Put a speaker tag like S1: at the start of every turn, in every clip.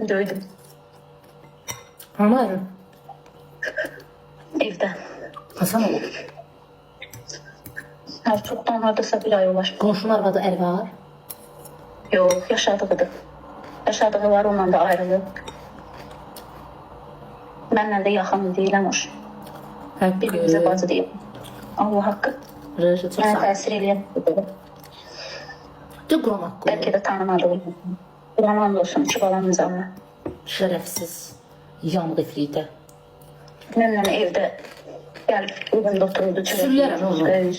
S1: Döydüm
S2: Hanı ayrı?
S1: evdə.
S2: Hasan oğlu.
S1: Hər çoxdan hardasa bir ay olar.
S2: Qonşunun arvadı əl var.
S1: Yox, yaşadığıdır. Yaşadığı var, onunla da ayrılıb. Mənlə də yaxın deyiləm hoş. Birbirimize bacı deyil. Allah haqqı.
S2: Rışı çok
S1: Mənə
S2: sağ ol.
S1: təsir eləyən.
S2: De Quran haqqı.
S1: Bəlkə də tanımadığım. Quran olsun ki, balam nizamla.
S2: Şərəfsiz. Yanıq ifritə.
S1: Mənlə evdə gəlib evimdə otururdu.
S2: Sürülərəm oğlum.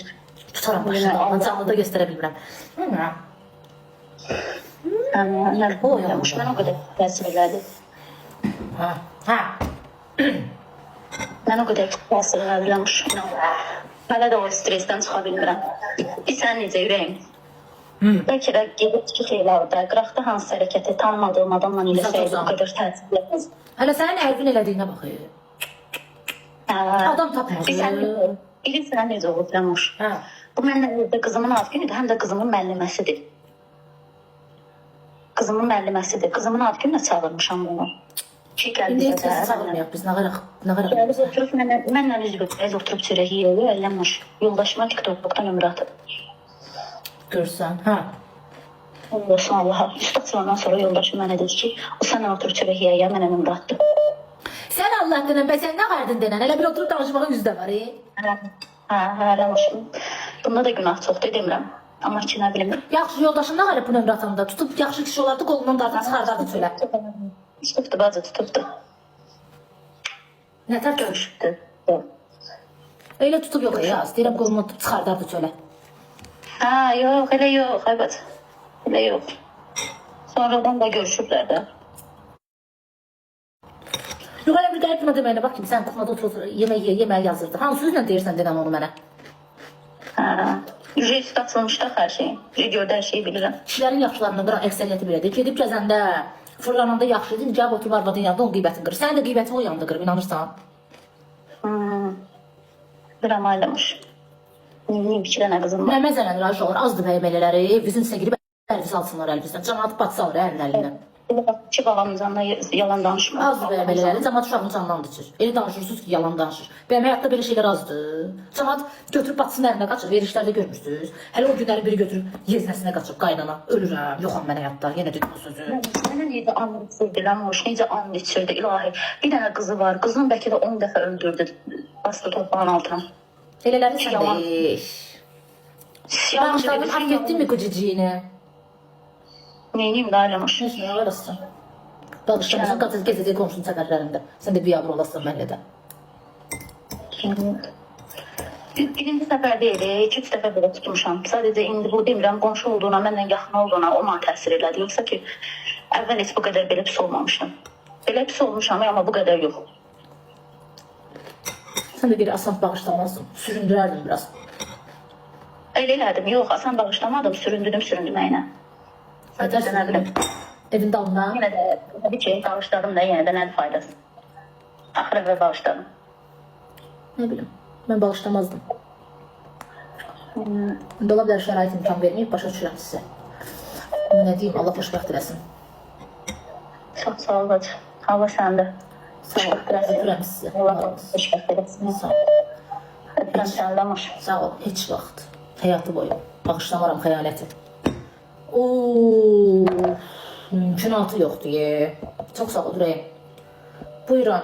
S2: Tutaram başına. Canlı da göstərə bilmirəm. Bilmirəm.
S1: Mən o qədər təsir elədi.
S2: Ha. Ha.
S1: Mən o qədər çox təsir elədirəmiş. Hələ də o stresdən çıxa bilmirəm. Sən necə ürəyim? Bəlkə də gedib çıxıq elədi. Qıraqda hansı hərəkəti tanımadığım adamla eləsəydi o qədər təsir eləməz.
S2: Hələ sənin ərvin elədiyinə baxır. Adam tapmadı.
S1: Bilirsən necə olub Rəmuş?
S2: Hə.
S1: Bu məndən evdə qızımın ad günüdür, həm də qızımın müəlliməsidir. Qızımın müəlliməsidir. Qızımın ad gününə çağırmışam bunu. Ki, gəl
S2: İndi
S1: bizə
S2: heç kəsi çağırmayaq biz. Nağaraq.
S1: Gəlib oturub mənlə üz oturub çörək yiyor, əlləmiş. Yoldaşıma TikTok-dan ömrə atıb.
S2: Görsən. Hə.
S1: Ondan Allaha. Üstadçılardan sonra yoldaşım mənə dedi ki, o sənlə oturub çörək yiyə, mənə ömrə atdı.
S2: Sən Allah denən, bə sən nə qardın denən? Elə bir oturub danışmağa yüzdə var,
S1: Hə, Rəmuşum. Bunda da günah çoxdur, demirəm. Amma ki, nə bilim.
S2: Yaxşı, yoldaşın nə qarıb bu nömrə atanda? Tutub yaxşı kişi olardı, qolundan dartıb çıxardardı çölə.
S1: Tutubdu, bacı, tutubdu.
S2: Nətər
S1: Görüşdü.
S2: Elə tutub yox, yaz. Deyirəm, qolundan tutub çıxardardı çölə.
S1: Hə, yox, elə yox, ay bacı. Elə yox. Sonradan da görüşüblər də.
S2: Yox, elə bir qərib buna deməyinə, bax kimi, sən kuxmada oturur, yemək yazırdı. Hansı sözlə deyirsən denən onu mənə?
S1: Hə, ücret atılmış da hər şey. Videoda hər şeyi bilirəm.
S2: Kişilərin yaxşılarından qıran əksəriyyəti belədir. Gedib gəzəndə, fırlananda yaxşıdır, gəlib oturub arvadın yanında onun qeybətini qırır. Sənin də qeybətini o yanında qırıb, inanırsan?
S1: Bilirəm, aylamış. Neyim, iki dənə qızım var.
S2: Nə məzələnir, Ayşe olur, azdır bəyəm elələri, evimizin üstünə girib əlviz alsınlar əlvizdən. Cəmaat batsa alır əlin əlindən.
S1: İki balamın canına yalan danışmır.
S2: Azdır bəyəm elələri, cəmaat uşağın canından düşür. Elə danışırsınız ki, yalan danışır. Bəyəm həyatda belə şeylər azdır. Cəmaat götürüb batsın əlinə qaçır, verişlərdə görmüşsünüz. Hələ o günləri biri götürüb yeznəsinə qaçıb qaynana, ölürəm, yoxam mən həyatda, yenə dedim bu sözü.
S1: Mənə necə and içirdi, Rəmuş, necə and içirdi, ilahi. Bir dənə qızı var, qızını bəlkə də 10 dəfə öldürdü, bastı torpağın altına.
S2: Elələri sən
S1: Yalan.
S2: də iş. Bağışladın, hak etdin mi qıcıcığını?
S1: Neyiniyim də aylamış.
S2: Heç nə arasın. Bağışlamışsın, qatız gezəcək qonşunun səfərlərində. Sən də biabır olasın mənlə də.
S1: Birinci səfər deyil, 2-3 dəfə belə tutmuşam. Sadəcə indi bu demirəm, qonşu olduğuna, məndən yaxın olduğuna o mənə təsir elədi. Yoxsa ki, əvvəl heç bu qədər belə pis olmamışdım. Belə pis olmuşam, amma bu qədər yox.
S2: Sən də bir asan bağışlamazdın, süründürərdin biraz.
S1: Elə elədim, yox, asan bağışlamadım, süründüməyinə. Sadəcə nə bilim.
S2: Evin dalından.
S1: Yenə də, təbii ki, bağışladım da, yenə də nədir faydası? Axırı və bağışladım.
S2: Nə bilim, mən bağışlamazdım. İndi ola bilər şərait imkan verməyib, başa düşürəm sizə. Amma nə deyim, Allah xoşbəxt eləsin.
S1: Çox sağ ol, bacı. Hava səndə.
S2: Sağ ol, öpürəm sizə.
S1: Allah xoşbəxt eləsin.
S2: Sağ ol.
S1: Öpürəm sən, Lamuş.
S2: Sağ ol, heç vaxt. Həyatı boyu. Bağışlamaram xəyanəti. Mümkünatı yoxdur, Çox sağ ol, ürəyim. Buyurun.